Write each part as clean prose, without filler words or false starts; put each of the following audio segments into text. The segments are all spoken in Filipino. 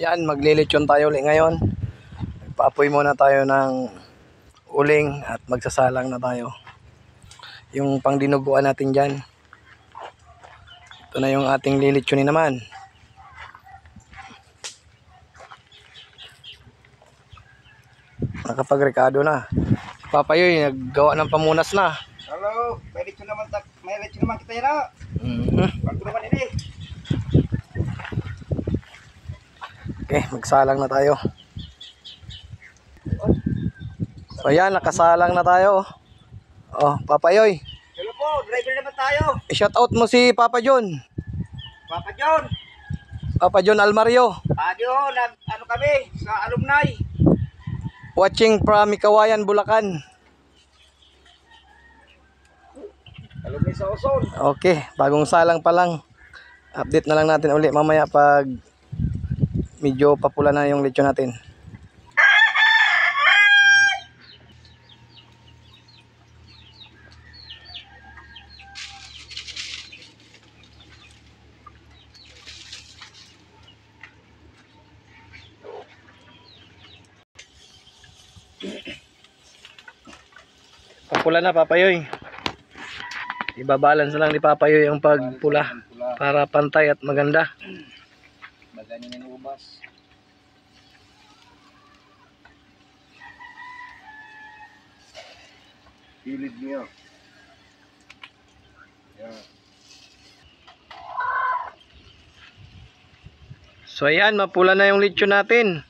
Yan, maglilitsyon tayo ulit ngayon. Paapoy muna tayo ng uling at magsasalang na tayo. Yung pangdinuguan natin dyan. Ito na yung ating lilitsyonin naman. Nakapagrekado na. Papayoy, naggawa ng pamunas na. Hello, may litsyon naman kita yan. Pagtulungan ini. Okay, magsalang na tayo. So yan, nakasalang na tayo. Oh, Papayoy. Hello po, driver naman tayo. I-shout out mo si Papa John. Papa John. Papa John Almario. Ano kami sa alumni. Watching from Mikawayan, Bulacan. Alumni sa Oson. Okay, bagong salang pa lang. Update na lang natin ulit mamaya pag medyo papula na yung lechon natin. Papula na, Papayoy. Ibabalance lang ni Papayoy ang pagpula para pantay at maganda. Bagani na ubas. Pilid niyo. Yan. So ayan, mapula na yung lechon natin.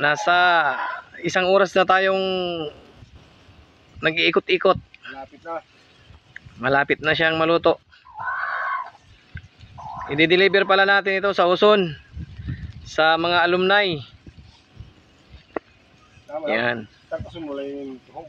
Nasa 1 oras na tayong nag-iikot-ikot. Malapit na. Malapit na siyang maluto. I-deliver pala natin ito sa Uson, sa mga alumni. Tama. Yan. Tapos mula yung tuhog.